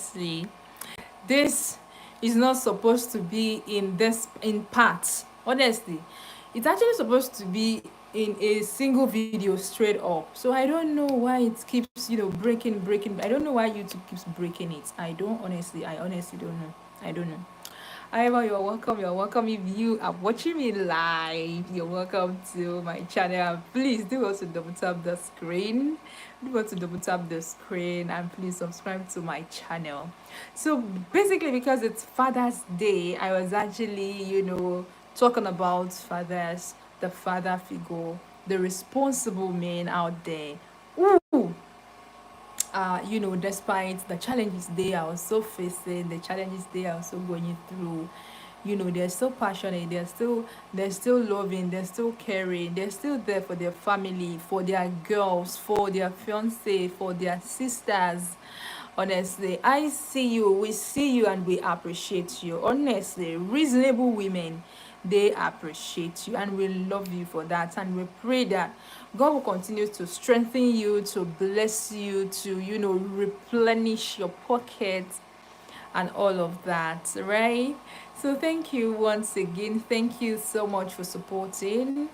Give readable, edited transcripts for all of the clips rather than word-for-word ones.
honestly, this is not supposed to be in parts. Honestly, it's actually supposed to be in a single video straight up. So I don't know why it keeps, breaking. I don't know why YouTube keeps breaking it. I honestly don't know. I don't know. However, you're welcome. You're welcome. If you are watching me live, you're welcome to my channel. Please do also double tap the screen. Do also double tap the screen and please subscribe to my channel. So basically, because it's Father's Day, I was actually, talking about fathers, the father figure, the responsible men out there. Ooh, despite the challenges they are also facing, the challenges they are also going through, they're still passionate, they're still loving, they're still caring, they're still there for their family, for their girls, for their fiance, for their sisters. Honestly, I see you, we see you, and we appreciate you. Honestly, reasonable women, they appreciate you and we love you for that, and we pray that God will continue to strengthen you, to bless you, to replenish your pockets and all of that, right? So thank you once again. Thank you so much for supporting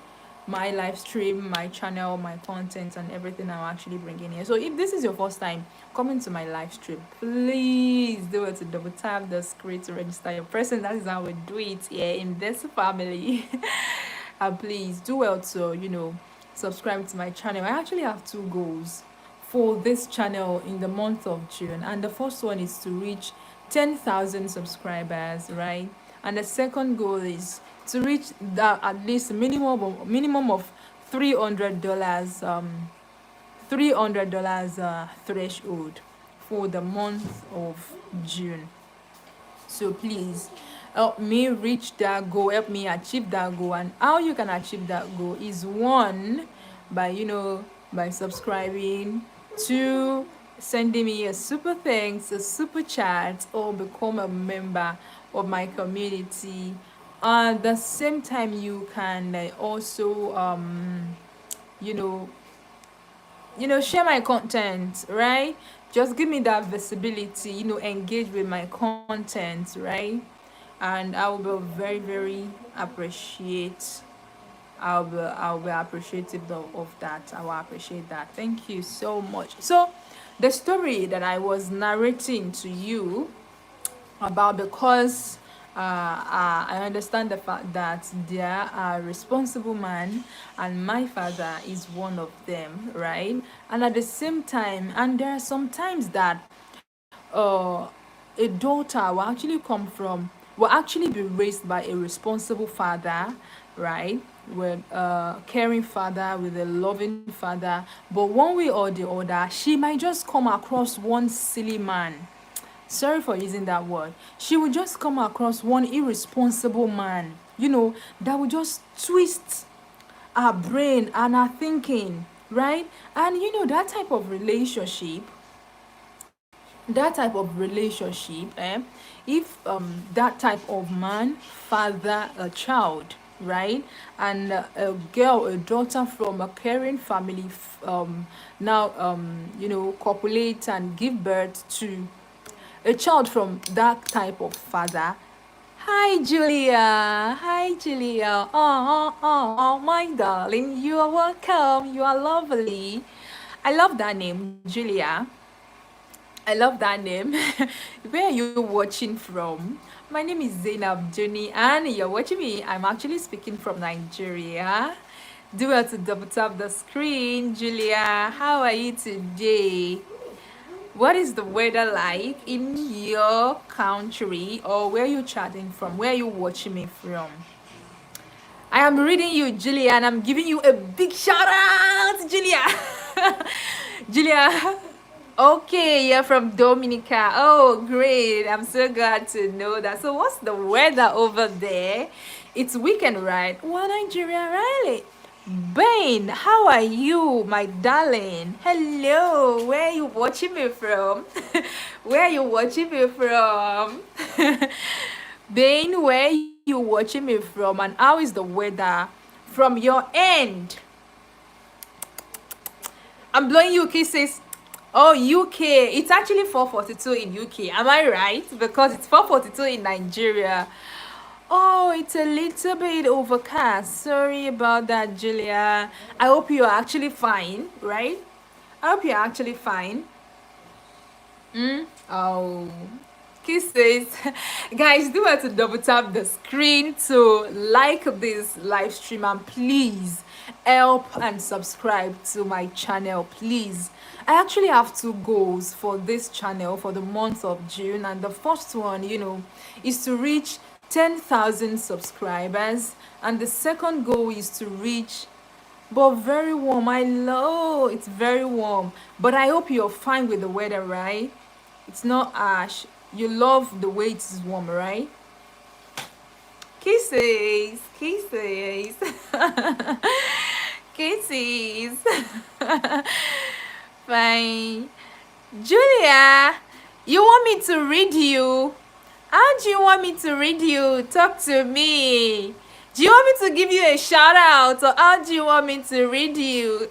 my live stream, my channel, my content, and everything I'm actually bringing here. So if this is your first time coming to my live stream, please do it to double tap the screen to register your person. That is how we do it here in this family. And please do well to subscribe to my channel. I actually have two goals for this channel in the month of June, and the first one is to reach 10,000 subscribers, right? And the second goal is to reach that at least minimum of $300 $300 threshold for the month of June. So please help me reach that goal, help me achieve that goal. And how you can achieve that goal is, one, by by subscribing, two, sending me a super thanks, a super chat, or become a member of my community. At the same time, you can also you know share my content, right? Just give me that visibility, engage with my content, right? And I will be very, very appreciate I'll be appreciative of that. I will appreciate that. Thank you so much. So the story that I was narrating to you about, because I understand the fact that there are responsible man, and my father is one of them, right? And at the same time, and there are some times that uh, a daughter will actually be raised by a responsible father, right? With a caring father, with a loving father, but one way or the other, she might just come across one silly man. Sorry for using that word. She will just come across one irresponsible man, that will just twist her brain and her thinking, right? And that type of relationship, if that type of man father a child, right, and a girl, a daughter from a caring family, now copulate and give birth to a child from that type of father. Hi, Julia. Hi, Julia. Oh, my darling. You are welcome. You are lovely. I love that name, Julia. I love that name. Where are you watching from? My name is Zainab Juni, and you're watching me. I'm actually speaking from Nigeria. Do well to double tap the screen, Julia. How are you today? What is the weather like in your country, or where you chatting from? Where are you watching me from? I am reading you, Julia, and I'm giving you a big shout out, Julia. Julia. Okay, you're from Dominica. Oh, great. I'm so glad to know that. So what's the weather over there? It's weekend, right? Well, Nigeria, really? Bain, how are you, my darling? Hello, where are you watching me from? Where are you watching me from? Bain, where are you watching me from? And how is the weather from your end? I'm blowing you kisses. Oh, UK. It's actually 4:42 in UK. Am I right? Because it's 4:42 in Nigeria. Oh, it's a little bit overcast. Sorry about that, Julia. I hope you're actually fine, right? I hope you're actually fine. Oh, kisses. Guys, do have to double tap the screen to like this live stream, and please help and subscribe to my channel, please. I actually have two goals for this channel for the month of June, and the first one, is to reach 10,000 subscribers, and the second goal is to reach, but very warm. I love it's very warm, but I hope you're fine with the weather, right? It's not ash. You love the way it's warm, right? Kisses, kisses, kisses. Fine. Julia, you want me to read you? How do you want me to read you? Talk to me. Do you want me to give you a shout out, or how do you want me to read you?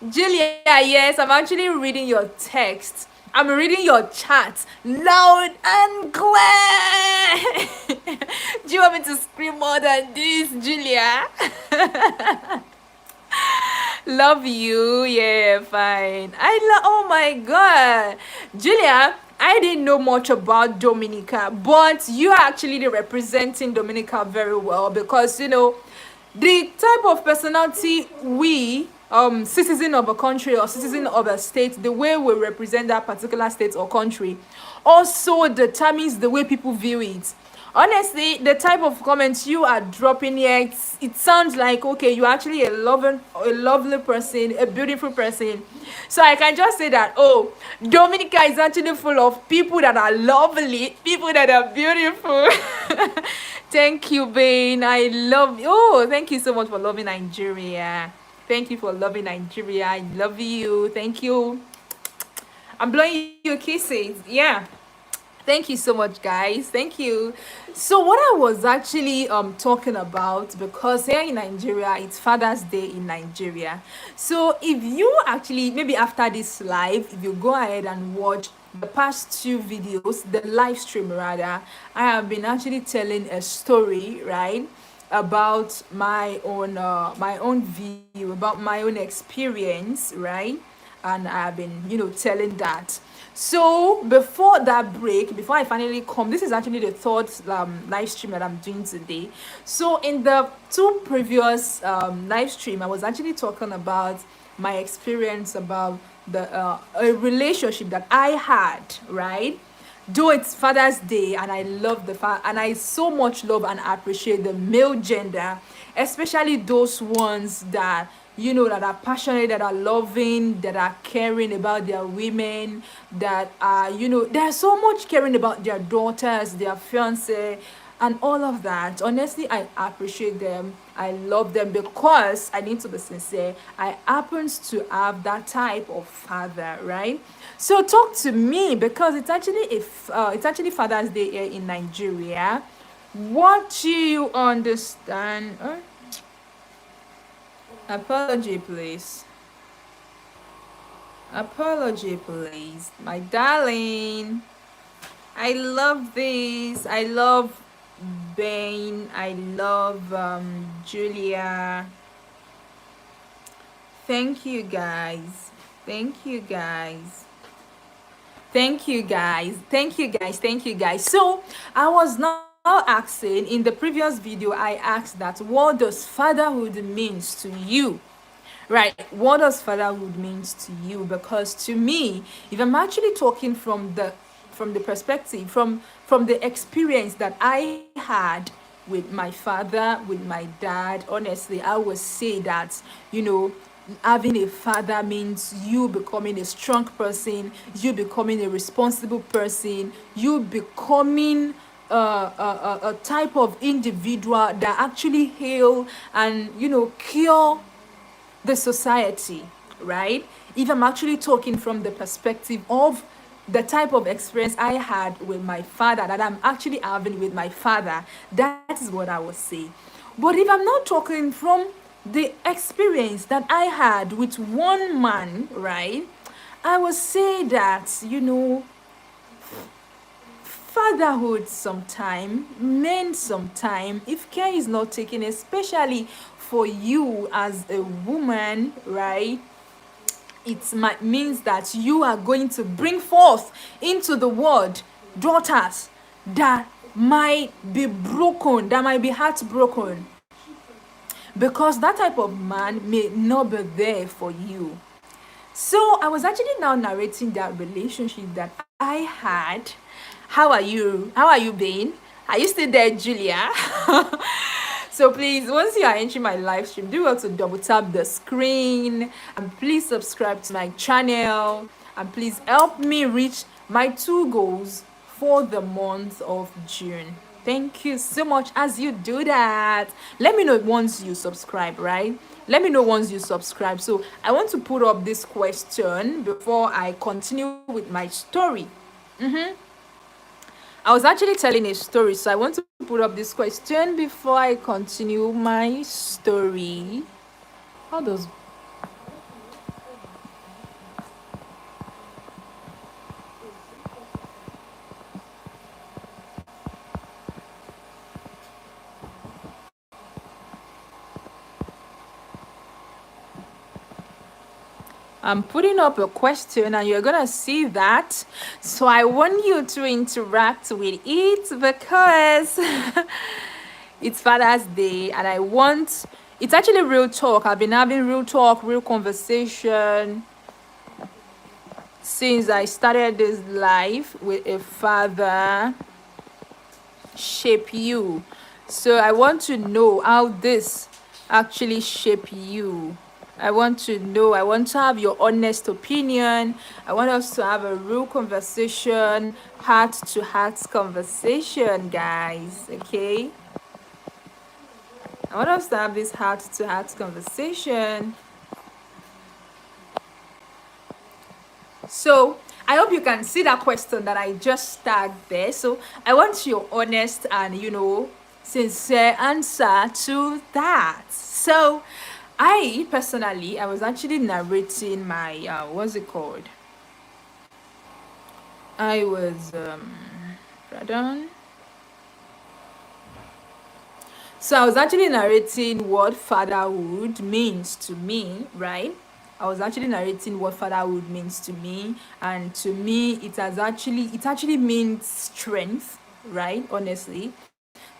Julia, yes, I'm actually reading your text. I'm reading your chat loud and clear. Do you want me to scream more than this, Julia? Love you. Yeah, fine. Oh my god. Julia, I didn't know much about Dominica, but you are actually representing Dominica very well, because the type of personality we citizen of a country or citizen of a state, the way we represent that particular state or country also determines the way people view it. Honestly, the type of comments you are dropping here, it sounds like, okay, you're actually a lovely person, a beautiful person. So I can just say that, oh, Dominica is actually full of people that are lovely, people that are beautiful. Thank you, Bane. I love you. Oh, thank you so much for loving Nigeria. Thank you for loving Nigeria. I love you. Thank you. I'm blowing you kisses. Yeah. Thank you so much, guys. Thank you. So what I was actually talking about, because here in Nigeria, it's Father's Day in Nigeria. So if you actually, maybe after this live, if you go ahead and watch the past two videos, the live stream rather, I have been actually telling a story, right, about my own view, about my own experience, right? And I've been telling that. So before that break, before I finally come, this is actually the third live stream that I'm doing today. So in the two previous live stream, I was actually talking about my experience about the a relationship that I had, right? Though it's Father's Day, and I love and I so much love and appreciate the male gender, especially those ones that that are passionate, that are loving, that are caring about their women, that are they're so much caring about their daughters, their fiance, and all of that. Honestly, I appreciate them. I love them, because I need to be sincere, I happens to have that type of father, right? So talk to me, because it's actually it's actually Father's Day here in Nigeria. What do you understand? Apology, please. Apology, please, my darling. I love this. I love Bane. I love Julia. Thank you, guys. Thank you, guys. Thank you, guys. Thank you, guys. Thank you, guys. So I was now asking, in the previous video, I asked that, what does fatherhood means to you? Right, what does fatherhood means to you? Because to me, if I'm actually talking from the perspective, from the experience that I had with my father, with my dad, honestly, I would say that having a father means you becoming a strong person, you becoming a responsible person, you becoming a type of individual that actually heal and cure the society, right? If I'm actually talking from the perspective of the type of experience I had with my father, that I'm actually having with my father, that is what I would say. But if I'm not talking from the experience that I had with one man, right? I would say that, fatherhood sometime, men sometime, if care is not taken, especially for you as a woman, right? It might means that you are going to bring forth into the world daughters that might be broken, that might be heartbroken, because that type of man may not be there for you. So I was actually now narrating that relationship that I had. How are you? How are you being? Are you still there, Julia? So please, once you are entering my live stream, do well to double tap the screen, and please subscribe to my channel, and please help me reach my 2 goals for the month of June. Thank you so much as you do that. Let me know once you subscribe, right? Let me know once you subscribe. So I want to put up this question before I continue with my story. I was actually telling a story, so I want to put up this question before I continue my story. How does I'm putting up a question and you're gonna see that. So I want you to interact with it because it's Father's Day and it's actually real talk. I've been having real talk, real conversation since I started this life with a father shape you. So I want to know how this actually shape you. I want to know, I want to have your honest opinion. I want us to have a real conversation, heart to heart conversation, guys. Okay? I want us to have this heart to heart conversation. So I hope you can see that question that I just tagged there. So I want your honest and sincere answer to that. So I personally, I was actually narrating my what's it called? I was pardon. So I was actually narrating what fatherhood means to me, right? I was actually narrating what fatherhood means to me, and to me, it actually means strength, right? Honestly,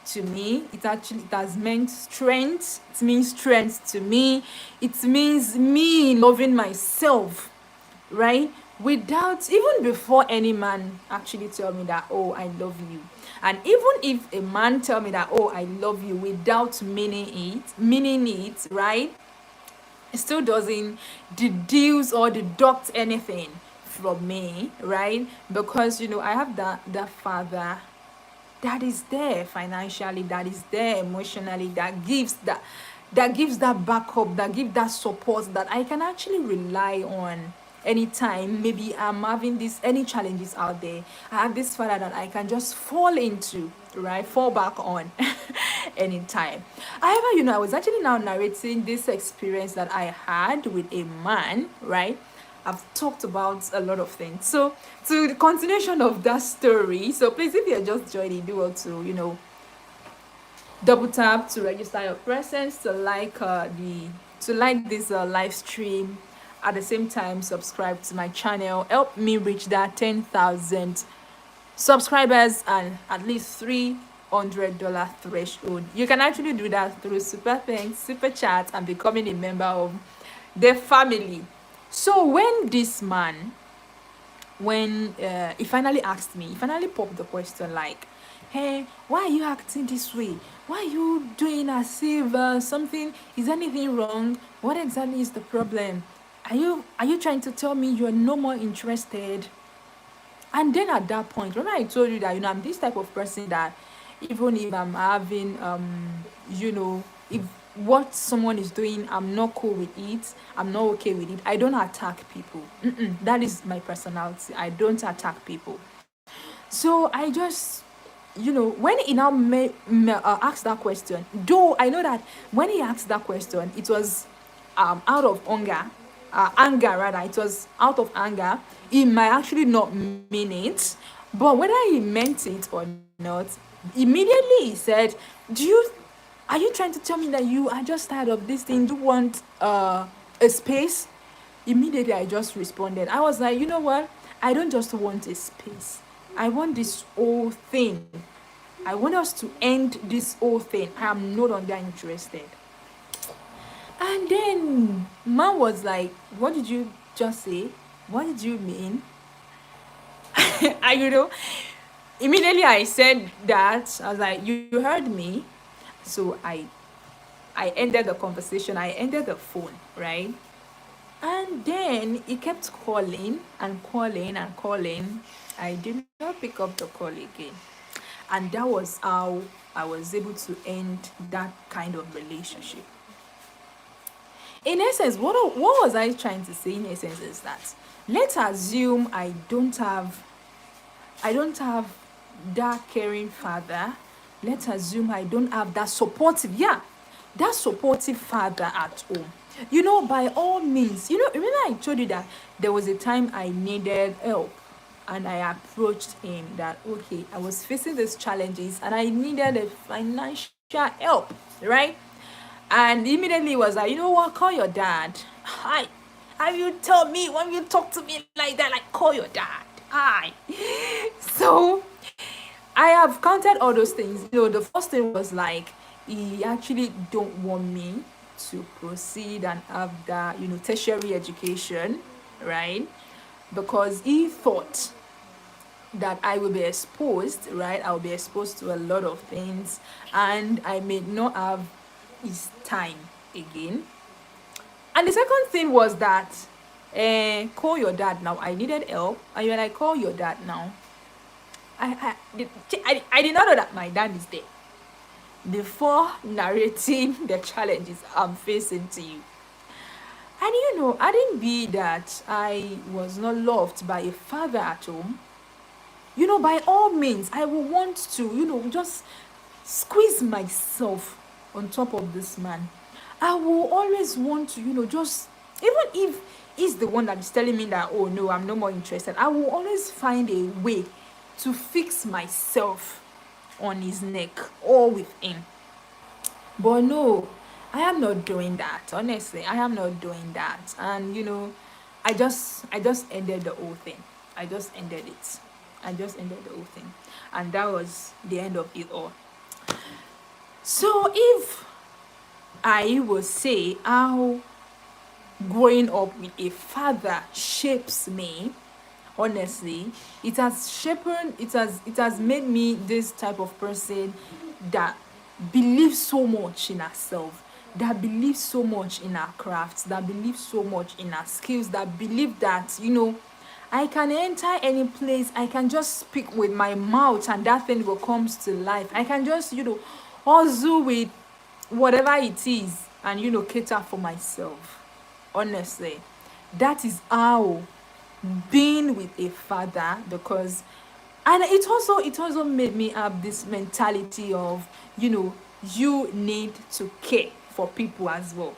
to me, it has meant strength. It means strength to me. It means me loving myself, right? Without, even before any man actually tell me that, oh, I love you. And even if a man tell me that, oh, I love you, without meaning it, right? It still doesn't deduce or deduct anything from me, right? Because I have that father that is there financially, that is there emotionally, that gives that backup, that gives that support that I can actually rely on anytime maybe I'm having any challenges out there. I have this father that I can just fall into, right? Fall back on anytime. However, I was actually now narrating this experience that I had with a man, right? I've talked about a lot of things. So, to the continuation of that story, so please, if you're just joining, do well to, double tap to register your presence, to like this live stream. At the same time, subscribe to my channel. Help me reach that 10,000 subscribers and at least $300 threshold. You can actually do that through super thanks, super chat, and becoming a member of the family. So when this man, when he finally asked me, he finally popped the question like, hey, why are you acting this way? Why are you doing as if is anything wrong? What exactly is the problem? Are you trying to tell me you're no more interested? And then at that point, remember I told you that I'm this type of person that even if I'm having if what someone is doing, I'm not cool with it, I'm not okay with it, I don't attack people. That is my personality. I don't attack people. So I just when he now asked that question, though I know that when he asked that question, it was out of anger rather, it was out of anger. He might actually not mean it, but whether he meant it or not, immediately he said, do you are you trying to tell me that you are just tired of this thing? Do you want a space? Immediately I just responded. I was like, you know what? I don't just want a space. I want this whole thing. I want us to end this whole thing. I am no longer interested. And then man was like, what did you just say? What did you mean? I immediately I said that. I was like, you heard me. So I ended the conversation. I ended the phone, right? And then he kept calling and calling and calling. I did not pick up the call again. And that was how I was able to end that kind of relationship. In essence, what was I trying to say in essence is that let's assume I don't have that caring father. Let's assume I don't have that supportive father at home. By all means, remember I told you that there was a time I needed help, and I approached him that, okay, I was facing these challenges and I needed a financial help, right? And immediately he was like, you know what, call your dad. Hi. And you tell me when you talk to me like that, like, call your dad. Hi. So I have counted all those things. The first thing was like, he actually don't want me to proceed and have that, tertiary education, right? Because he thought that I will be exposed, right? I'll be exposed to a lot of things, and I may not have his time again. And the second thing was that, call your dad now. I needed help, and you're like, call your dad now. I did not know that my dad is there before narrating the challenges I'm facing to you. And I didn't be that I was not loved by a father at home. By all means, I will want to, just squeeze myself on top of this man. I will always want to, just, even if he's the one that is telling me that, oh no, I'm no more interested, I will always find a way to fix myself on his neck or with him. But no, I am not doing that. Honestly, I am not doing that. And I just ended the whole thing. I just ended it. I just ended the whole thing. And that was the end of it all. So if I will say how growing up with a father shapes me, honestly, it has made me this type of person that believes so much in herself, that believes so much in her crafts, that believes so much in her skills, that believe that I can enter any place, I can just speak with my mouth and that thing will come to life. I can just hustle with whatever it is and cater for myself. Honestly, that is how being with a father, because and it also made me have this mentality of you need to care for people as well.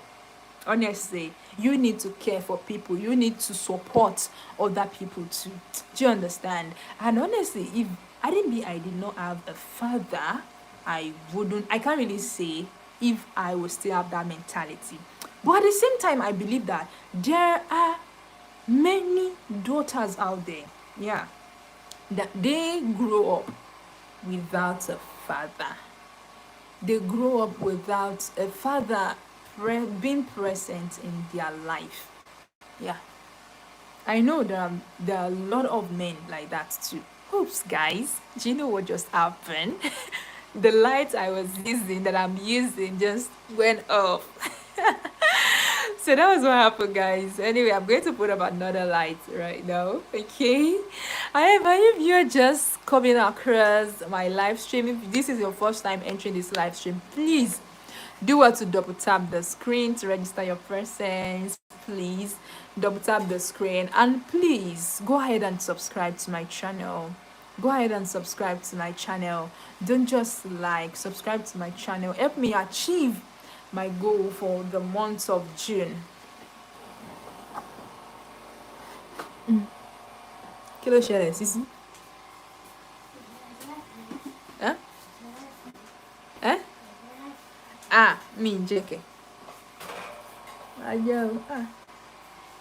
Honestly, you need to care for people, you need to support other people too. Do you understand? And honestly, if I did not have a father, I can't really say if I would still have that mentality. But at the same time, I believe that there are many daughters out there, yeah, that they grow up without a father. They grow up without a father being present in their life. Yeah, I know there are a lot of men like that too. Oops, guys, do you know what just happened? The light that I'm using just went off. So that was what happened, guys. Anyway, I'm going to put up another light right now. Okay. However, if you're just coming across my live stream, if this is your first time entering this live stream, please do what to double tap the screen to register your presence. Please double tap the screen and please go ahead and subscribe to my channel. go ahead and subscribe to my channel. Don't just like, subscribe to my channel. Help me achieve my goal for the month of June. Kí ló ṣẹlẹ̀ Sisi? Ẹ́ ẹ́ mi ì jẹ́ kẹ̀. Ayé o.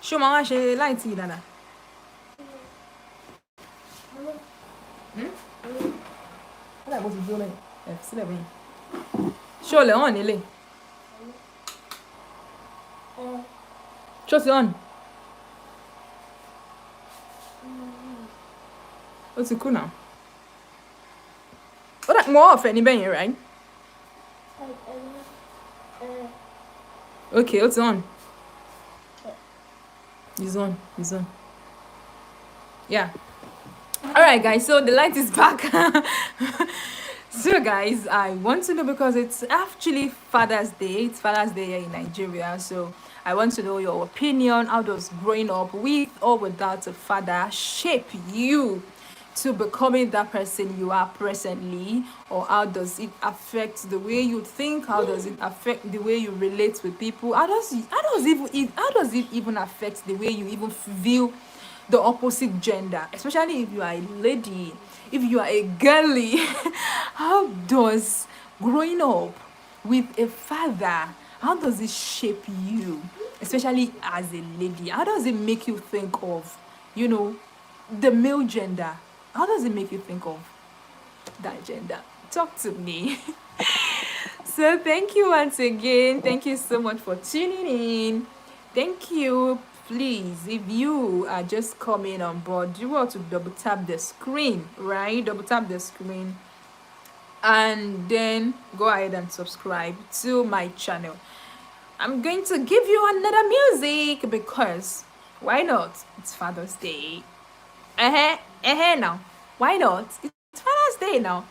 Ṣé o máa wá ṣe láì tí ì dáadáa? Ó dàgbò ti dúró lẹ́yìn. Ẹ̀ fi sílẹ̀ bẹ́yìn. Ṣé o lè hàn nílé? Ṣé o ti hàn? Ó ti kú náà. Ó dà mọ́ ọ̀fẹ́ níbẹ̀ yẹn, right? Okay, ó ti hàn. He's on. Yeah. Alright guys, so the light is back. So guys, I want to know, because it's actually Father's Day. It's Father's Day here in Nigeria. So I want to know your opinion. How does growing up with or without a father shape you to becoming that person you are presently? Or how does it affect the way you think? How does it affect the way you relate with people? How does it even affect the way you even view the opposite gender, especially if you are a lady, if you are a girly? How does growing up with a father, how does it shape you, especially as a lady? How does it make you think of, the male gender? How does it make you think of that gender? Talk to me. So thank you once again. Thank you so much for tuning in. Thank you. Please, if you are just coming on board, you want to double tap the screen, right? Double tap the screen and then go ahead and subscribe to my channel. I'm going to give you another music because why not? It's Father's Day. Now. Why not? It's Father's Day now.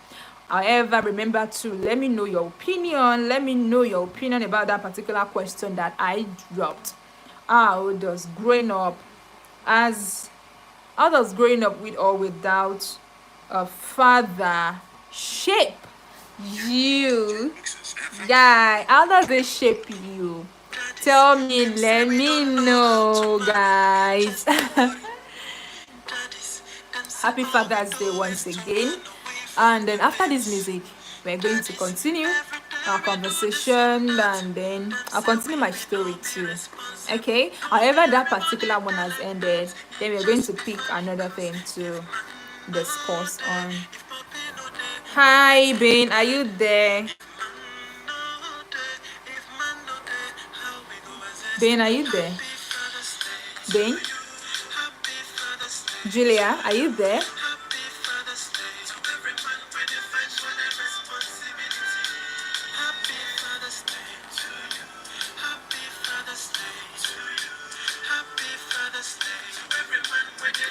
However, remember to let me know your opinion. Let me know your opinion about that particular question that I dropped. How does growing up with or without a father shape you? Guy, how does it shape you? Tell me, let me know, guys. Happy Father's Day once again. And then after this music, we're going to continue our conversation, and then I'll continue my story too. Okay, however that particular one has ended, then we're going to pick another thing to discuss on. Hi Ben, are you there? Ben, are you there? Ben? Julia, are you there?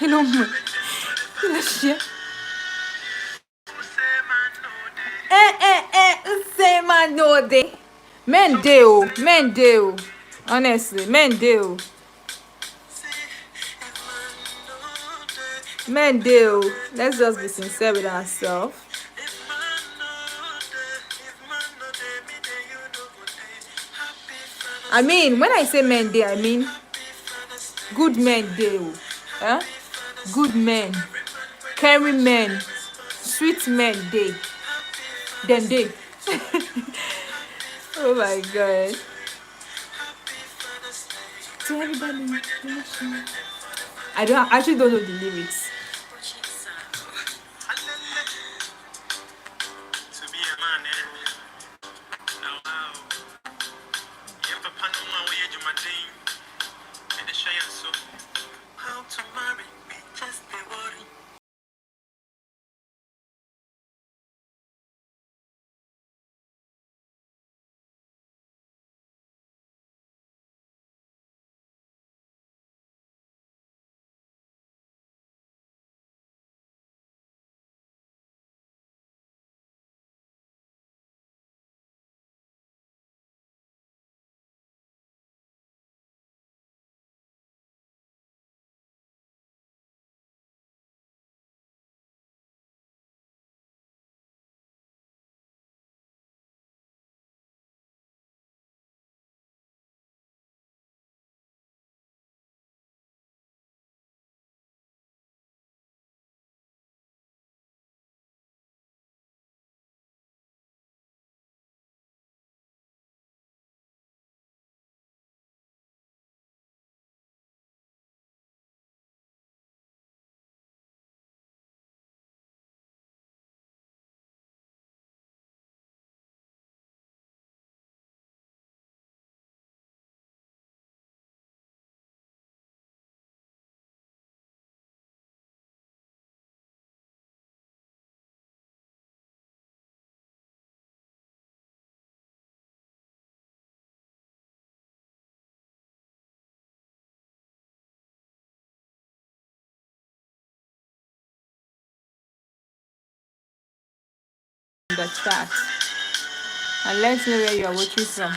Hello, say man no day. Men do. Honestly, men do. Men do. Let's just be sincere with ourselves. I mean, when I say men do, I mean good men do. Huh? Good men, caring men, sweet men day. Them day. Oh my God. To everybody, I actually don't know the lyrics. the chat and let me know where you are watching from.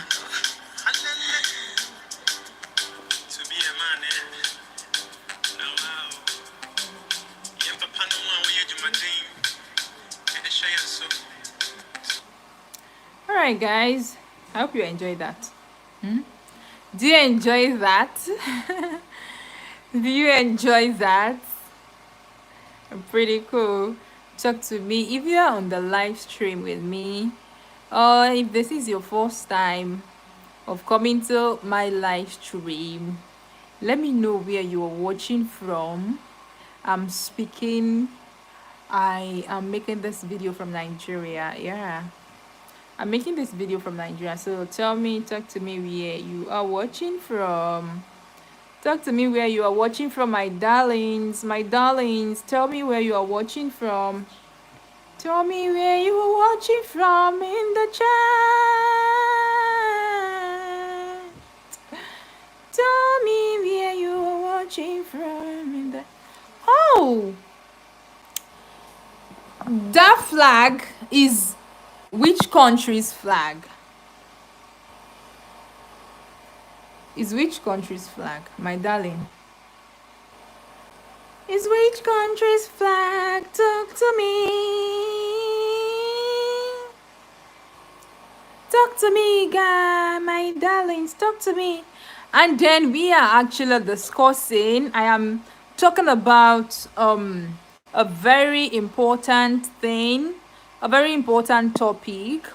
Alright guys, I hope you enjoyed that. Do you enjoy that? Do you enjoy that? Pretty cool. Talk to me if you are on the live stream with me, or if this is your first time of coming to my live stream. Let me know where you are watching from. I'm speaking. I am making this video from Nigeria. Yeah, I'm making this video from Nigeria. So talk to me where you are watching from. Talk to me where you are watching from, my darlings. My darlings, tell me where you are watching from. Tell me where you are watching from in the chat. Tell me where you are watching from in the... Oh! That flag is which country's flag? Is which country's flag, my darling? Is which country's flag? Talk to me. Talk to me, guy, my darlings. Talk to me. And then we are actually discussing. I am talking about a very important thing, a very important topic.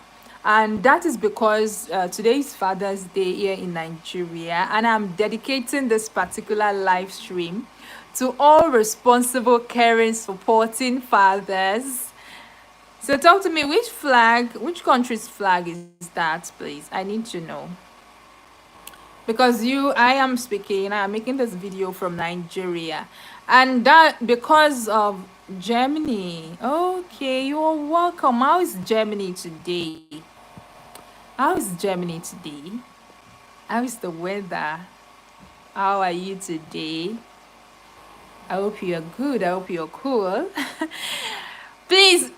And that is because today is Father's Day here in Nigeria, and I'm dedicating this particular live stream to all responsible, caring, supporting fathers. So talk to me, which country's flag is that, please? I need to know. Because I am making this video from Nigeria. And that because of Germany. Okay, you're welcome. How is Germany today? How is Germany today? How is the weather? How are you today? I hope you're good. I hope you're cool. Please,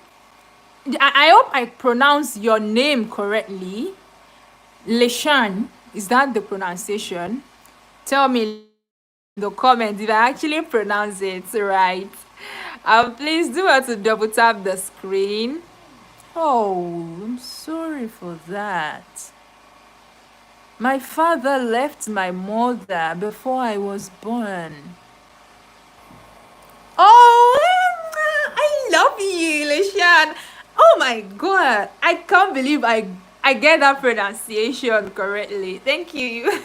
I hope I pronounce your name correctly. Leshan, is that the pronunciation? Tell me in the comments if I actually pronounce it right. Please do have to double tap the screen. Oh, I'm sorry for that. My father left my mother before I was born. Oh, I love you, Leshan. Oh my god, I can't believe I get that pronunciation correctly. Thank you.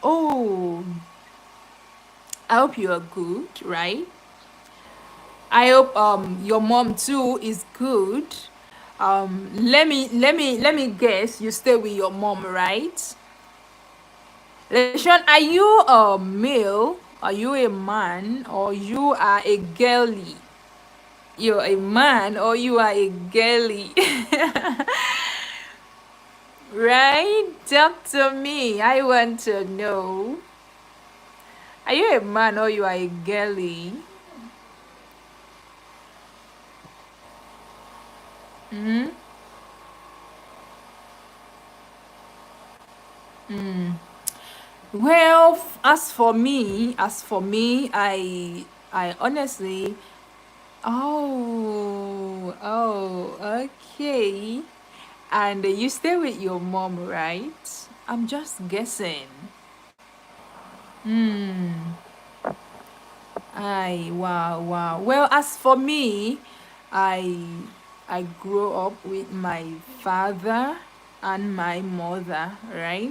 Oh, I hope you are good, right? I hope your mom too is good. Let me guess, you stay with your mom, right? Leshan, are you a male? Are you a man? Or you are a girly? You're a man or you are a girly? Right? Talk to me. I want to know. Are you a man or you are a girly? Well, as for me, I honestly, okay. And you stay with your mom, right? I'm just guessing. Wow. Well, as for me, I I grew up with my father and my mother, right?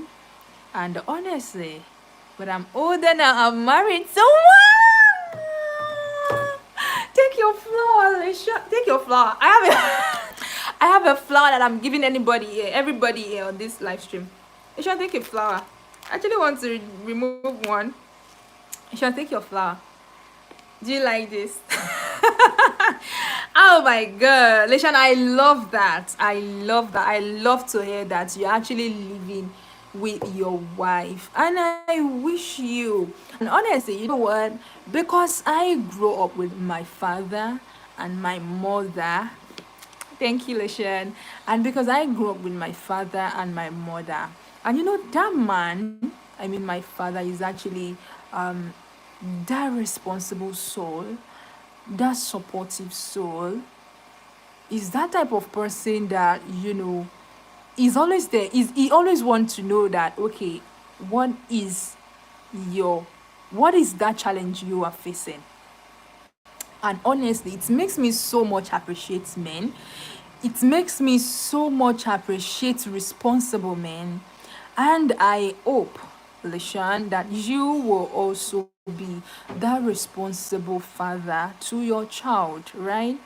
And honestly, but I'm older now, I'm married, so take your flower, Alicia. Take your flower. I have a I have a flower that I'm giving everybody here on this live stream. Alicia, take a flower. I actually want to remove one. Alicia, take your flower. Do you like this? Oh my god, Leshan, I love that. I love to hear that you're actually living with your wife, and I wish you. And honestly, you know what? Because I grew up with my father and my mother, Thank you, Lashan. And because I grew up with my father and my mother, and that man, I mean, my father is actually um, that responsible soul, that supportive soul, is that type of person that, is always there. He always wants to know that, okay, what is your, what is that challenge you are facing? And honestly, it makes me so much appreciate men. It makes me so much appreciate responsible men. And I hope, Lishan, that you will also be that responsible father to your child, right?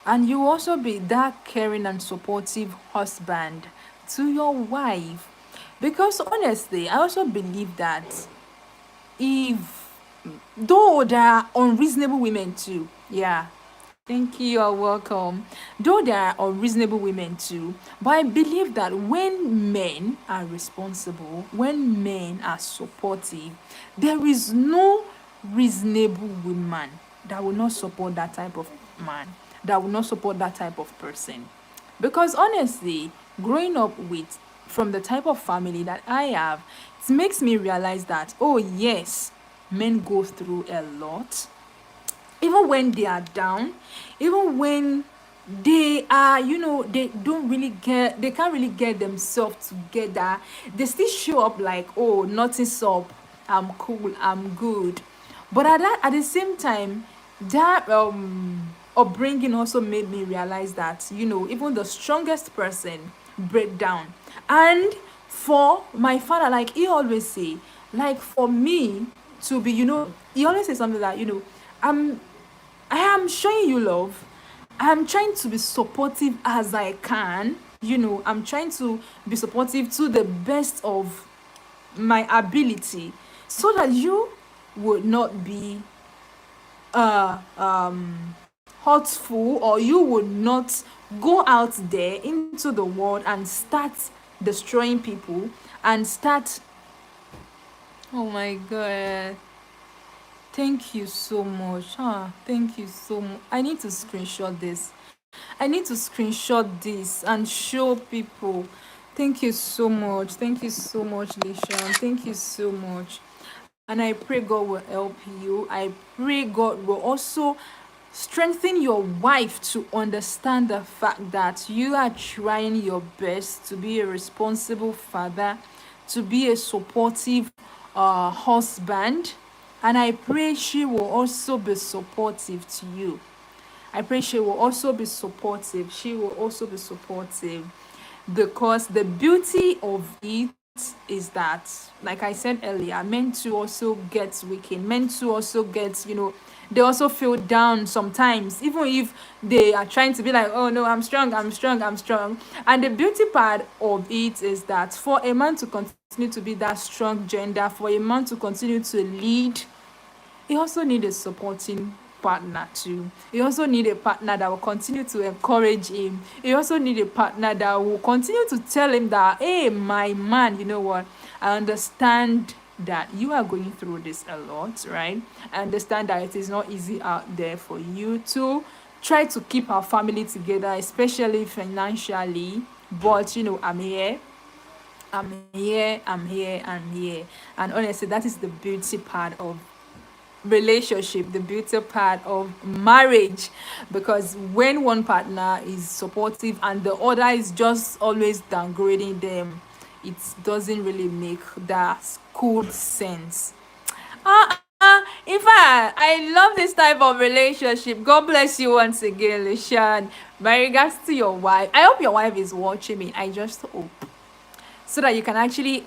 And you also be that caring and supportive husband to your wife. Because honestly, I also believe that if, though there are unreasonable women too, yeah, thank you, you're welcome. Though there are unreasonable women too, but I believe that when men are responsible, when men are supportive, there is no reasonable woman that will not support that type of man, that will not support that type of person. Because honestly, growing up with, from the type of family that I have, it makes me realize that, oh yes, men go through a lot, even when they are down, even when they are, they don't really get, they can't really get themselves together, they still show up like, oh, nothing's up, I'm cool, I'm good. But at the same time, that upbringing also made me realize that, even the strongest person break down. And for my father, like he always say, like for me to be, he always say something that, I'm I am showing you love. I'm trying to be supportive as I can. I'm trying to be supportive to the best of my ability so that you would not be uh hurtful, or you would not go out there into the world and start destroying people and start, oh my god. Thank you so much. Thank you so much. I need to screenshot this. I need to screenshot this and show people. Thank you so much. Thank you so much, Lishan. Thank you so much. And I pray God will help you. I pray God will also strengthen your wife to understand the fact that you are trying your best to be a responsible father, to be a supportive husband. And I pray she will also be supportive to you. I pray she will also be supportive. She will also be supportive, because the beauty of it is that, like I said earlier, men too also get weakened. Men too also get, they also feel down sometimes, even if they are trying to be like, oh no, I'm strong, I'm strong, I'm strong. And the beauty part of it is that for a man to continue to be that strong gender, for a man to continue to lead, he also need a supporting partner too. He also need a partner that will continue to encourage him. He also need a partner that will continue to tell him that, hey, my man, you know what, I understand that you are going through this a lot, right? I understand that it is not easy out there for you to try to keep our family together, especially financially, but I'm here, I'm here. And honestly, that is the beauty part of relationship, the beauty part of marriage. Because when one partner is supportive and the other is just always downgrading them, it doesn't really make that good sense. In fact, I love this type of relationship. God bless you once again, Lishan. My regards to your wife. I hope your wife is watching me. I just hope, so that you can actually,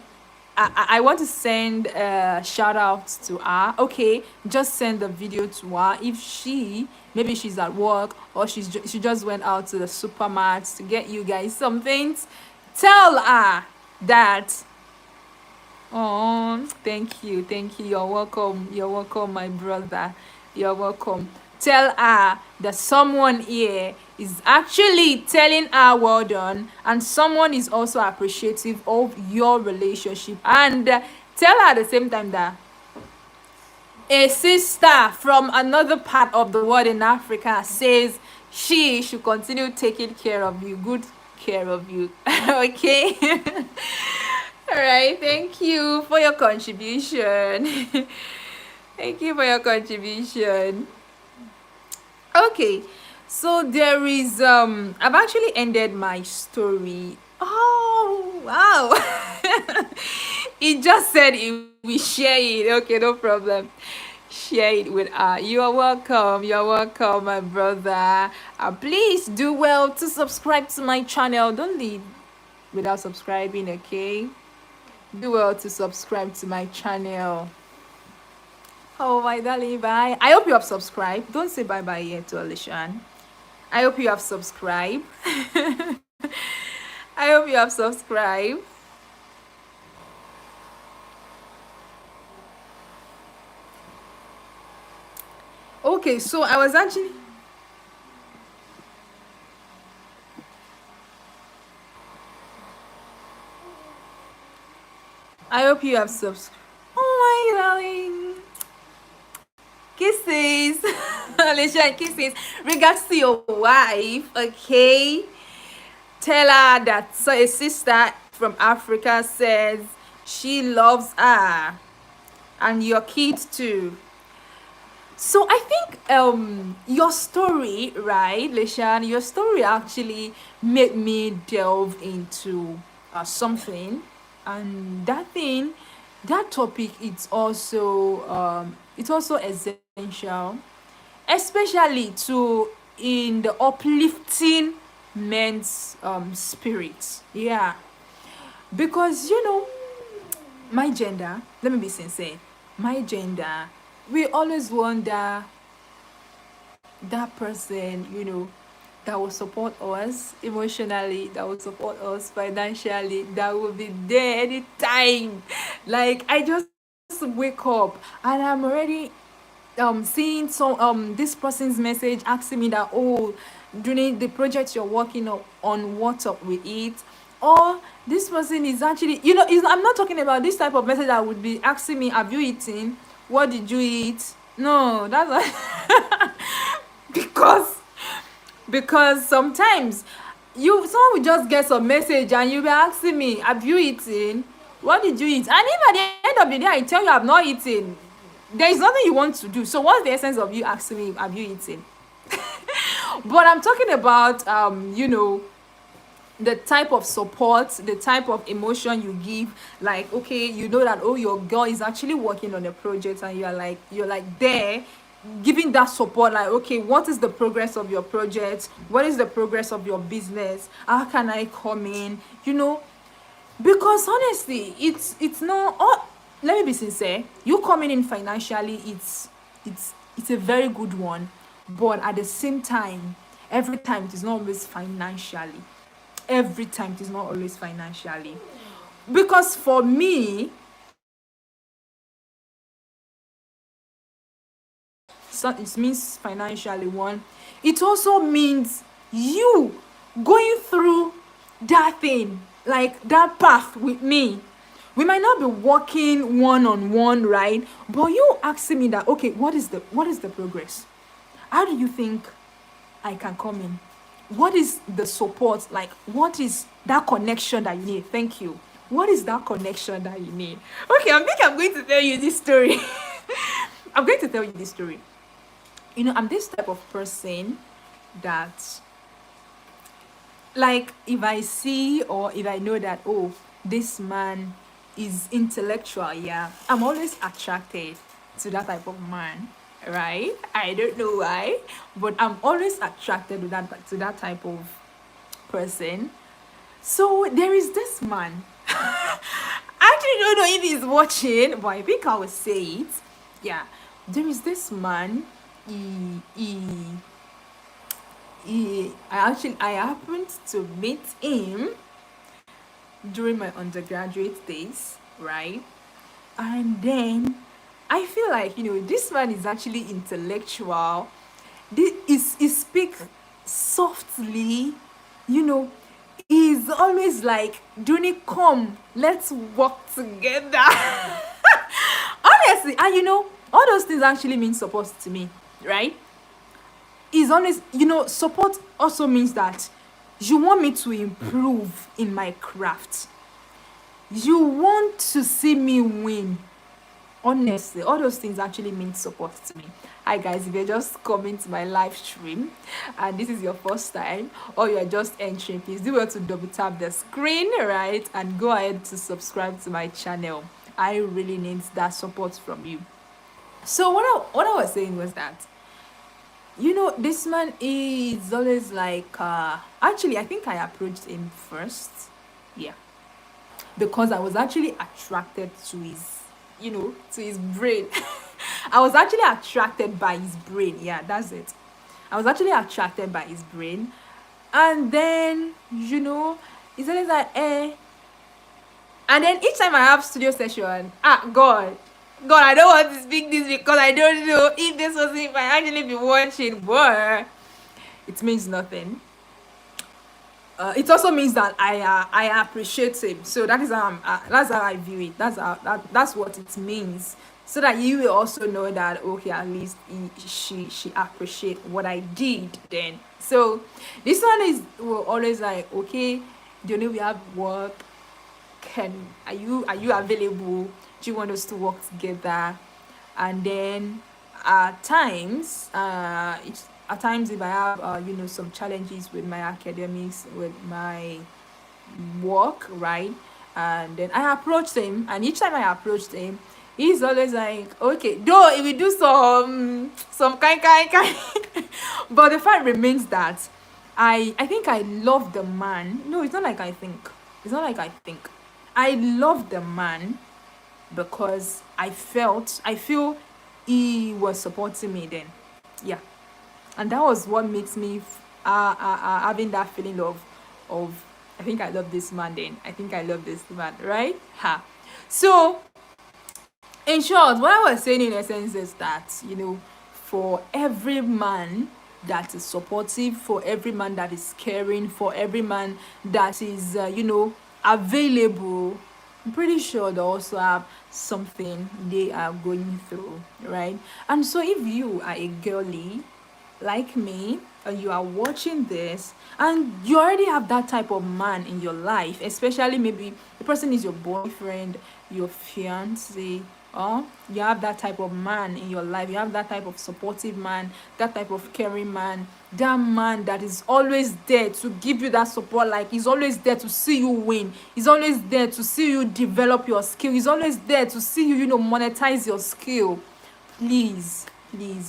I want to send a shout out to her. Okay, just send the video to her. If she, maybe she's at work, or she just went out to the supermarket to get you guys some things, tell her that, oh, thank you, you're welcome, my brother, you're welcome. Tell her that someone here is actually telling her well done, and someone is also appreciative of your relationship. And tell her at the same time that A sister from another part of the world in Africa says she should continue taking care of you, good care of you. Okay. All right. Thank you for your contribution. Thank you for your contribution. Okay. So there is I've actually ended my story. Oh wow. It just said we share it. Okay, no problem. Share it with us. You're welcome. You're welcome, my brother. Please do well to subscribe to my channel. Don't leave without subscribing, okay? Do well to subscribe to my channel. Oh, my darling, bye. I hope you have subscribed. Don't say bye-bye yet to Alishan. I hope you have subscribed. I hope you have subscribed. Okay, so I was actually... I hope you have subscribed. Oh, my darling. Kisses. Alicia, kisses. Regards to your wife, okay? Tell her that a sister from Africa says she loves her. And your kids too. So I think your story, right, Leshan, your story actually made me delve into something, and that topic, it's also essential, especially to in the uplifting men's spirits. Yeah, because my gender. Let me be sincere. My gender, we always wonder that person, that will support us emotionally, that will support us financially, that will be there anytime. Like, I just wake up and I'm already seeing this person's message asking me that, oh, during the project you're working on, what's up with it, or this person is actually, I'm not talking about this type of message that would be asking me, have you eaten, what did you eat? No, that's not because sometimes someone will just get some message and you'll be asking me, have you eaten, what did you eat? And if at the end of the day I tell you I've not eaten, there is nothing you want to do. So what's the essence of you asking me, have you eaten? But I'm talking about the type of support, the type of emotion you give. Like, okay, that, oh, your girl is actually working on a project and you're like there giving that support. Like, okay, what is the progress of your project, what is the progress of your business, how can I come in, because honestly, it's not, oh, let me be sincere, you coming in financially, it's a very good one, but at the same time, every time it is not always financially. Every time it is not always financially. Because for me, so it means financially, one, it also means you going through that thing, like that path with me. We might not be working one-on-one, right? But you asking me that, okay, what is the progress? How do you think I can come in? What is the support? Like, what is that connection that you need? Thank you. What is that connection that you need? Okay, I think I'm going to tell you this story. I'm going to tell you this story. I'm this type of person that, like, if I see or if I know that, oh, this man is intellectual, yeah, I'm always attracted to that type of man, right? I don't know why, but I'm always attracted to that type of person. So there is this man. I actually don't know if he's watching, but I think I will say it. Yeah, there is this man. I happened to meet him during my undergraduate days, right? And then I feel like, this man is actually intellectual. He speak softly, he's always like, Dooney, come, let's work together. Honestly, and All those things actually mean support to me, right? Is always, support also means that you want me to improve in my craft. You want to see me win. Honestly, all those things actually mean support to me. Hi guys, if you're just coming to my live stream and this is your first time, or you're just entering, please do well to double tap the screen, right, and go ahead to subscribe to my channel. I really need that support from you. So what I was saying was that, this man is always like, actually I think I approached him first. Yeah, because I was actually attracted to his, to his brain. I was actually attracted by his brain. Yeah, that's it. I was actually attracted by his brain. And then, it's always like, eh. And then each time I have studio session, God, I don't want to speak this because I don't know if this was if I actually be watching, but it means nothing. It also means that I appreciate him. So that's how I view it. That's what it means. So that you will also know that, okay, at least she appreciate what I did then. So this one is will always like, okay, do you know we have work? Are you available? Do you want us to work together? And then at times, if I have some challenges with my academics, with my work, right, and then I approached him, and each time I approached him, he's always like, okay, though if we do some kind. But the fact remains that I think I love the man. No, it's not like I think. It's not like I think. I love the man because I feel he was supporting me then. Yeah. And that was what makes me having that feeling of I think I love this man then. I think I love this man, right? Ha. So in short, what I was saying in essence is that, for every man that is supportive, for every man that is caring, for every man that is, available, I'm pretty sure they also have something they are going through, right? And so if you are a girly like me and you are watching this and you already have that type of man in your life, especially maybe the person is your boyfriend, your fiance, or you have that type of man in your life, you have that type of supportive man, that type of caring man, that man that is always there to give you that support, like he's always there to see you win, he's always there to see you develop your skill, he's always there to see you, monetize your skill. Please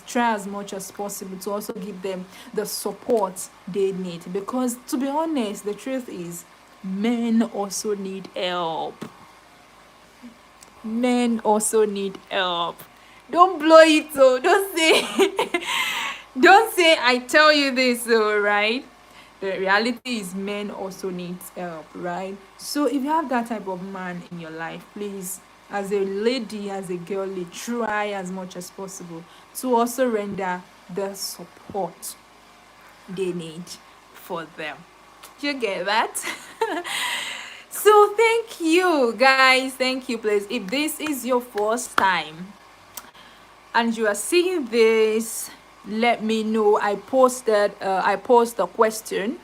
try as much as possible to also give them the support they need, because to be honest, the truth is men also need help. Men also need help. Don't blow it, so don't say don't say I tell you this, so right? The reality is men also need help, right? So if you have that type of man in your life, please, as a lady, as a girlie, try as much as possible to also render the support they need for them. Do you get that? So thank you guys, thank you. Please, if this is your first time and you are seeing this, let me know. I post a question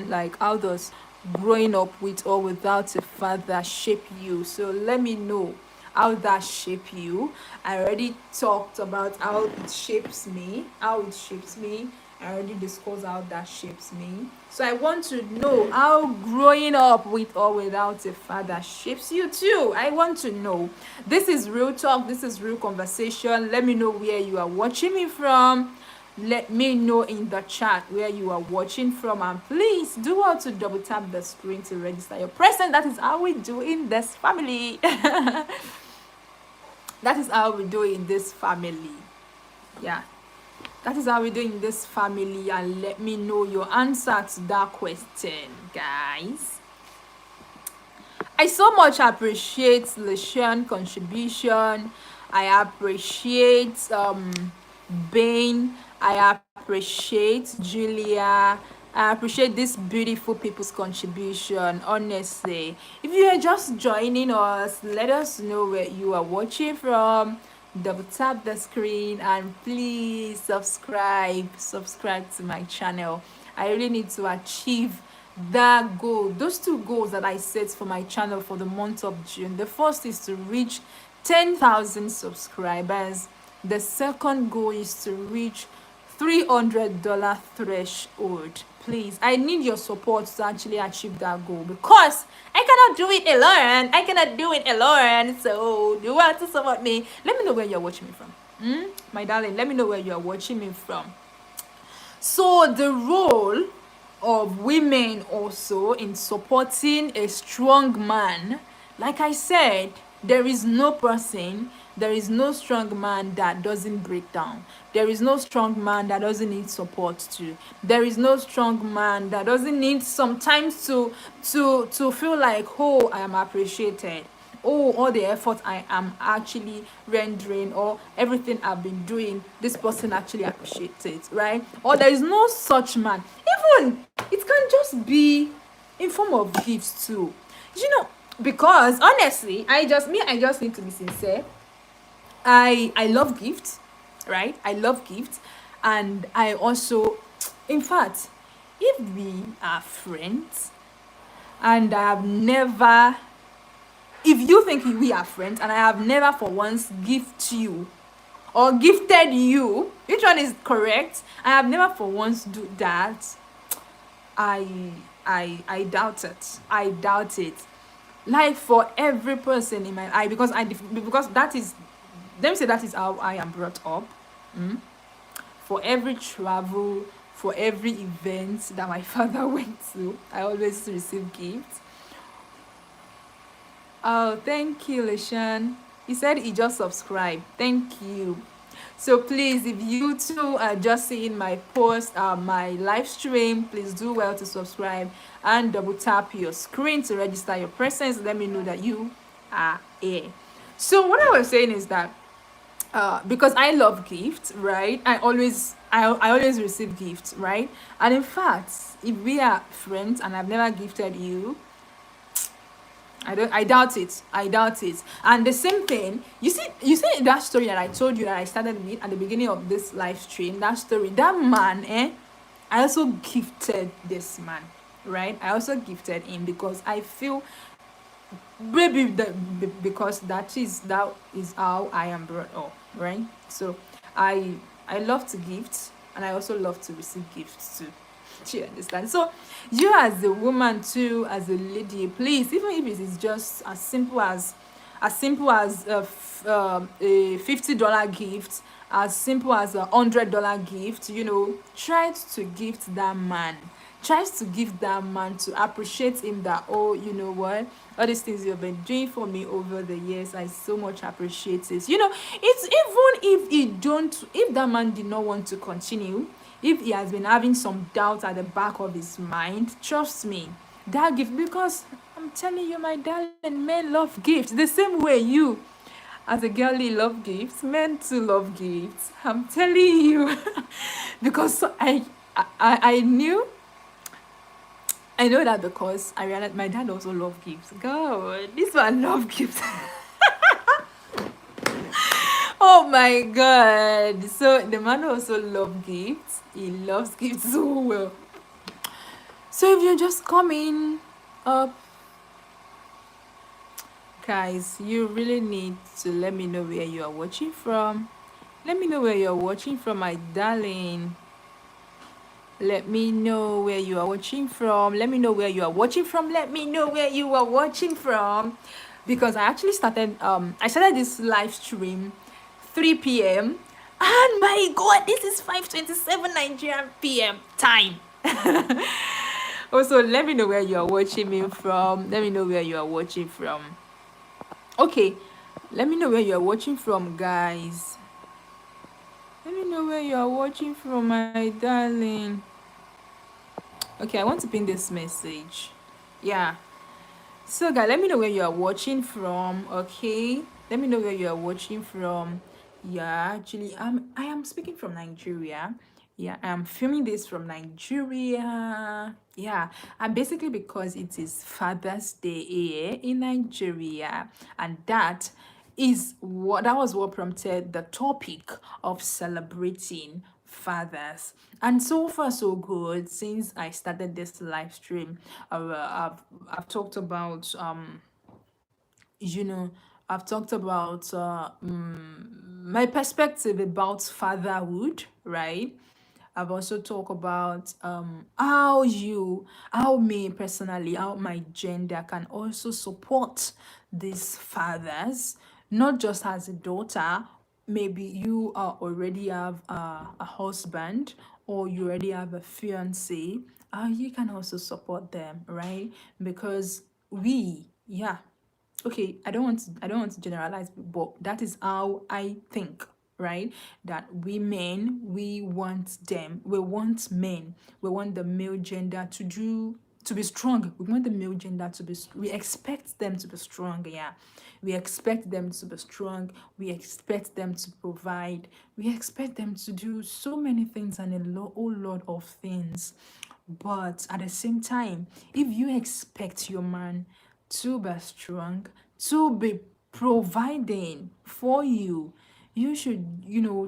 like, how does growing up with or without a father shape you? So let me know how that shape you. I already talked about how it shapes me. I already discussed how that shapes me. So I want to know how growing up with or without a father shapes you too. I want to know. This is real talk. This is real conversation. Let me know where you are watching me from. Let me know in the chat where you are watching from, and please do well to double tap the screen to register your presence. That is how we do in this family. That is how we do in this family. Yeah, that is how we do in this family. And let me know your answer to that question, guys. I so much appreciate Lashawn contribution. I appreciate Bain. I appreciate Julia. I appreciate this beautiful people's contribution. Honestly, if you are just joining us, let us know where you are watching from. Double tap the screen and please subscribe to my channel. I really need to achieve that goal, those two goals that I set for my channel for the month of June. The first is to reach 10,000 subscribers. The second goal is to reach $300 threshold. Please, I need your support to actually achieve that goal, because I cannot do it alone. So, do you want to support me? Let me know where you're watching me from. My darling, let me know where you're watching me from. So, the role of women also in supporting a strong man, like I said, there is no person, there is no strong man that doesn't break down. There is no strong man that doesn't need support too. There is no strong man that doesn't need sometimes to feel like, oh, I am appreciated. Oh, all the effort I am actually rendering, or everything I've been doing, this person actually appreciates it, right? Or there is no such man. Even it can just be in form of gifts too. Because honestly, I just need to be sincere. I love gifts, right? I love gifts, and I also, in fact, if we are friends, and I have never, if you think we are friends and I have never for once gift you or gifted you, which one is correct? I have never for once do that. I doubt it. I doubt it. Like, for every person in my eye, because that is, let me say, that is how I am brought up. For every travel, for every event that my father went to, I always receive gifts. Oh, thank you, Lishan. He said he just subscribed. Thank you. So please, if you too are just seeing my post, my live stream, please do well to subscribe and double tap your screen to register your presence. Let me know that you are here. So what I was saying is that because I love gifts, right? I always receive gifts, right? And in fact, if we are friends and I've never gifted you, I doubt it. I doubt it. And the same thing, you see that story that I told you that I started with at the beginning of this live stream, that story, that man, I also gifted this man, right? I also gifted him because I feel maybe because that is how I am brought up, right? So I love to gift, and I also love to receive gifts too. Do you understand? So you, as a woman too, as a lady, please, even if it is just as simple as a $50 gift, as simple as a $100 gift, try to gift that man. Tries to give that man, to appreciate him, that, oh, you know what, all these things you've been doing for me over the years, I so much appreciate it. It's even if that man did not want to continue, if he has been having some doubt at the back of his mind, trust me, that gift, because I'm telling you, my darling, men love gifts the same way you as a girlie love gifts. Men too love gifts, I'm telling you. Because I knew, I know that, because I realized my dad also loved gifts. God, this one love gifts. Oh my God. So the man also loves gifts. He loves gifts so well. So if you're just coming up, guys, you really need to let me know where you are watching from. Let me know where you're watching from, my darling. Let me know where you are watching from. Let me know where you are watching from. Let me know where you are watching from. Because I actually started this live stream 3 p.m. and my God, this is 5:27 Nigerian PM time. Also, let me know where you are watching me from. Let me know where you are watching from. Okay, let me know where you are watching from, guys. Let me know where you are watching from, my darling. Okay, I want to pin this message. Yeah. So, guys, let me know where you are watching from. Okay, let me know where you are watching from. Yeah, actually, I am speaking from Nigeria. Yeah, I'm filming this from Nigeria. Yeah, and basically because it is Father's Day here in Nigeria, and that was what prompted the topic of celebrating fathers. And so far so good. Since I started this live stream, I've talked about you know I've talked about my perspective about fatherhood, right? I've also talked about how me personally, how my gender can also support these fathers, not just as a daughter. Maybe you already have a husband, or you already have a fiance. You can also support them, right? Because yeah, okay, I don't want to generalize, but that is how I think, right? That women, we want men, we want the male gender to be strong. We want the male gender to be we expect them to be strong. Yeah, we expect them to be strong, we expect them to provide, we expect them to do so many things, and whole lot of things. But at the same time, if you expect your man to be strong, to be providing for you, you should,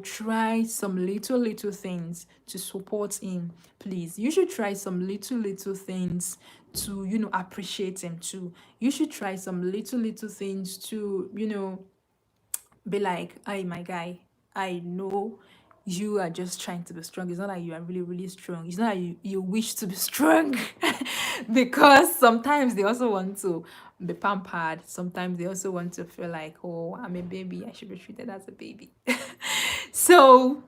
try some little things to support him. Please, you should try some little things to, appreciate him too. You should try some little things to, be like, hey, my guy, I know you are just trying to be strong. It's not like you are really, really strong. It's not like you wish to be strong. Because sometimes they also want to be pampered. Sometimes they also want to feel like, oh, I'm a baby. I should be treated as a baby. So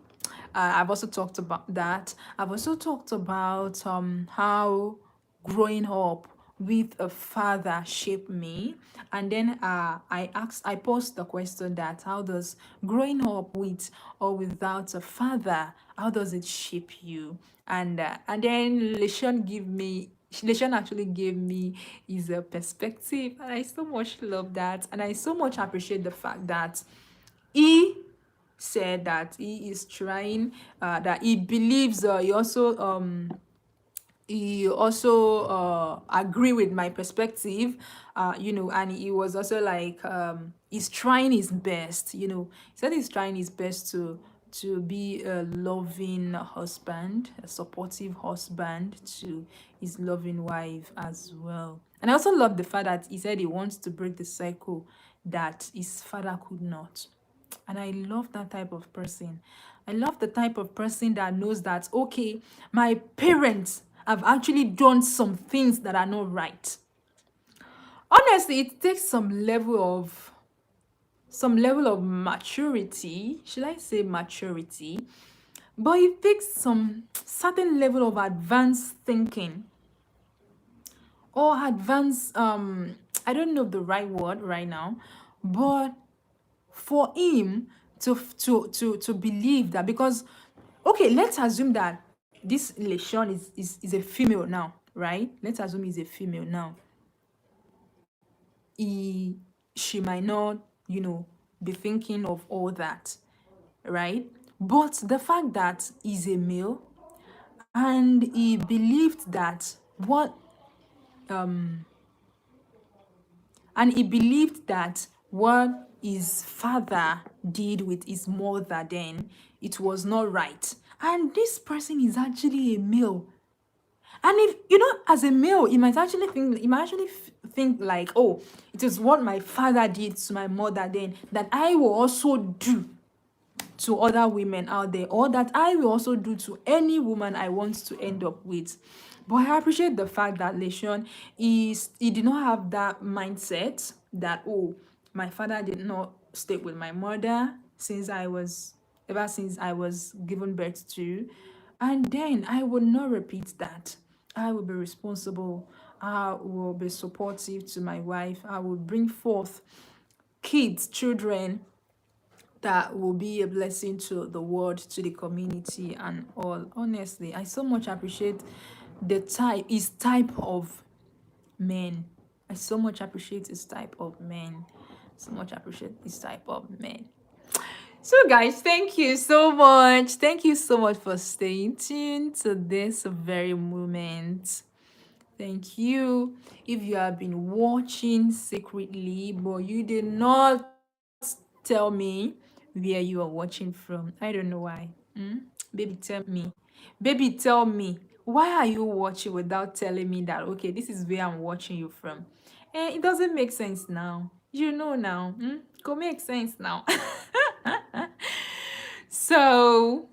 I've also talked about that. I've also talked about how growing up with a father shaped me. And then I posed the question that how does growing up with or without a father, how does it shape you? And then Leshon actually gave me his perspective, and I so much love that, and I so much appreciate the fact that he said that he is trying, that he believes, he also agree with my perspective, and he was also like, he's trying his best, he said he's trying his best to be a loving husband, a supportive husband to his loving wife as well. And I also love the fact that he said he wants to break the cycle that his father could not. And I love that type of person. I love the type of person that knows that, okay, my parents have actually done some things that are not right. Honestly, it takes some level of maturity. Should I say maturity? But it takes some certain level of advanced thinking, or advanced, I don't know the right word right now, but for him to believe that, because, okay, let's assume that this Leshon is a female now, right? Let's assume he's a female now. She might not, be thinking of all that, right? But the fact that he's a male, and he believed that what and he believed that what his father did with his mother, then it was not right. And this person is actually a male. And if, as a male, you might actually think like, oh, it is what my father did to my mother then that I will also do to other women out there, or that I will also do to any woman I want to end up with. But I appreciate the fact that Leshon he did not have that mindset that, oh, my father did not stay with my mother ever since I was given birth to, and then I will not repeat that. I will be responsible. I will be supportive to my wife. I will bring forth kids, children that will be a blessing to the world, to the community, and all. Honestly, I so much appreciate his type of men. I so much appreciate his type of men. So much appreciate his type of men. So, guys, thank you so much. Thank you so much for staying tuned to this very moment. Thank you. If you have been watching secretly, but you did not tell me where you are watching from, I don't know why. Baby, tell me. Baby, tell me. Why are you watching without telling me that, okay, this is where I'm watching you from? It doesn't make sense now. You know now. Go make sense now. So,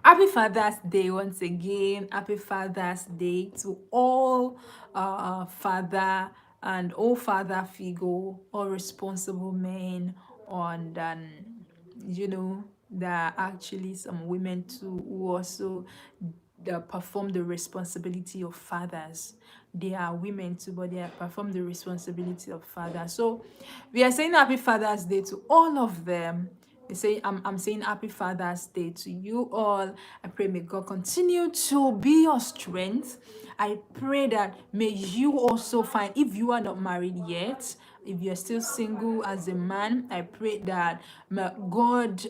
happy Father's Day once again. Happy Father's Day to all father and all father figure, all responsible men, and there are actually some women too who also perform the responsibility of fathers. They are women too, but they perform the responsibility of fathers. So we are saying happy Father's Day to all of them. They say I'm saying happy Father's Day to you all. I pray may God continue to be your strength. I pray that may you also find, if you are not married yet, if you're still single as a man, I pray that may God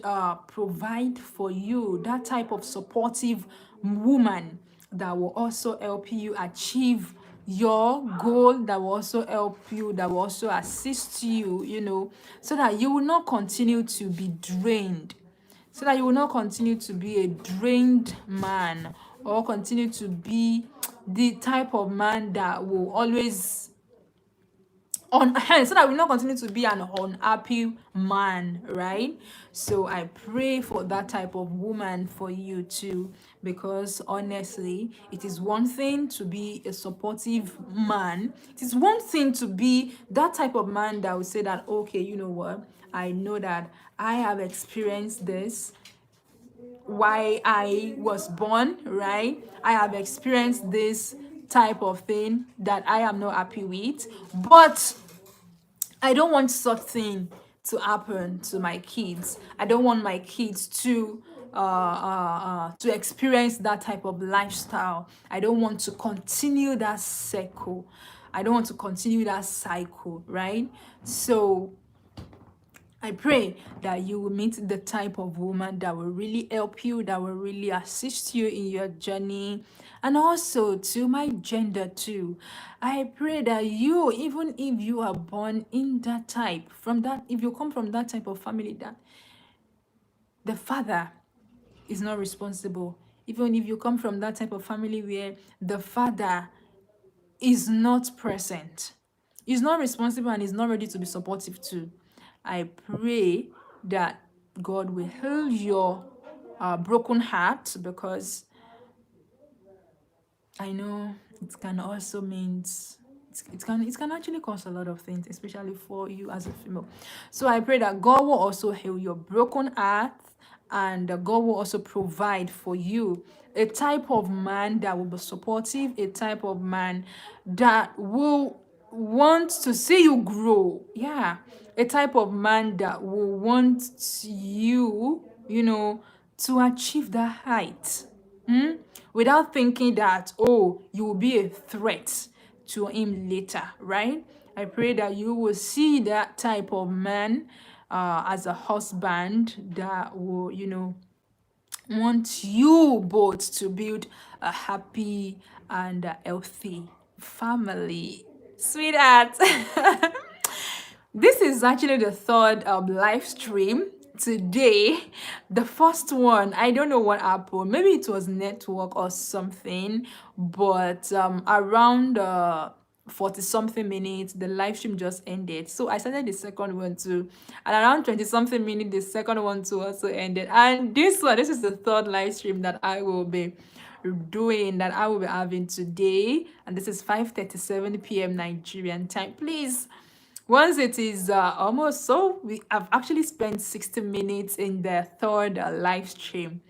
provide for you that type of supportive woman that will also help you achieve your goal, that will also help you, that will also assist you, so that you will not continue to be drained, so that you will not continue to be a drained man, or continue to be the type of man that will always on so that we not continue to be an unhappy man, right? So I pray for that type of woman for you too, because honestly, it is one thing to be a supportive man. It is one thing to be that type of man that will say that, okay, you know what, I know that I have experienced this, why I was born, right? I have experienced this type of thing that I am not happy with, but I don't want something to happen to my kids. I don't want my kids to experience that type of lifestyle. I don't want to continue that cycle. I don't want to continue that cycle, right? So I pray that you will meet the type of woman that will really help you, that will really assist you in your journey. And also to my gender too. I pray that you, even if you are born in that type, if you come from that type of family that the father is not responsible, even if you come from that type of family where the father is not present, is not responsible, and is not ready to be supportive too, I pray that God will heal your broken heart, because I know it can also means it can actually cause a lot of things, especially for you as a female. So I pray that God will also heal your broken heart, and that God will also provide for you a type of man that will be supportive, a type of man that will want to see you grow. Yeah, a type of man that will want you, to achieve that height, without thinking that, oh, you will be a threat to him later, right? I pray that you will see that type of man as a husband that will, want you both to build a happy and a healthy family. Sweetheart. This is actually the third live stream today. The first one, I don't know what happened. Maybe it was network or something, but around 40 something minutes, the live stream just ended. So I started the second one too. And around 20 something minutes, the second one too also ended. And this is the third live stream that I will be having today. And this is 5:37 p.m. Nigerian time. Please, once it is almost, so we have actually spent 60 minutes in the third live stream.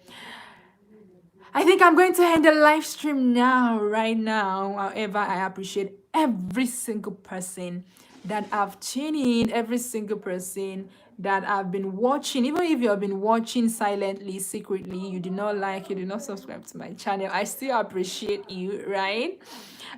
I think I'm going to end the live stream now, right now. However, I appreciate every single person that have tuned in, every single person that have been watching. Even if you have been watching silently, secretly, you do not like, you do not subscribe to my channel, I still appreciate you, right?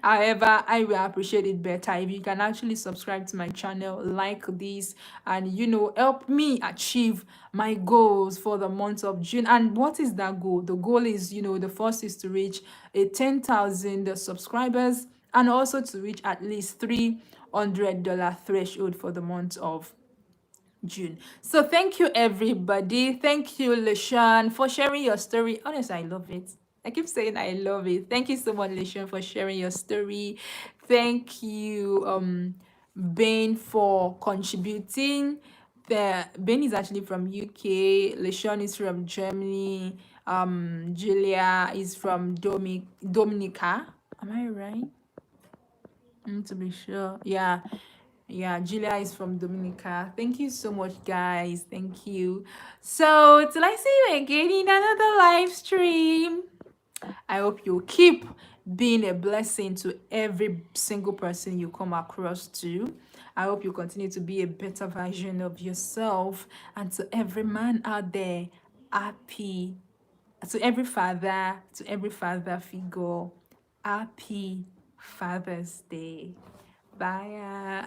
However, I will appreciate it better if you can actually subscribe to my channel, like this, and help me achieve my goals for the month of June. And what is that goal? The goal is, the first is to reach a 10,000 subscribers, and also to reach at least $300 threshold for the month of June. So thank you, everybody. Thank you, Leshan, for sharing your story. Honestly, I love it. I keep saying I love it. Thank you so much, Leshan, for sharing your story. Thank you, Ben, for contributing. Ben is actually from UK. Leshan is from Germany. Julia is from Dominica. Am I right? To be sure. Yeah. Yeah, Julia is from Dominica. Thank you so much, guys. Thank you. So, till I see you again in another live stream, I hope you keep being a blessing to every single person you come across to. I hope you continue to be a better version of yourself. And to every man out there, happy, to every father figure, happy Father's Day. Bye.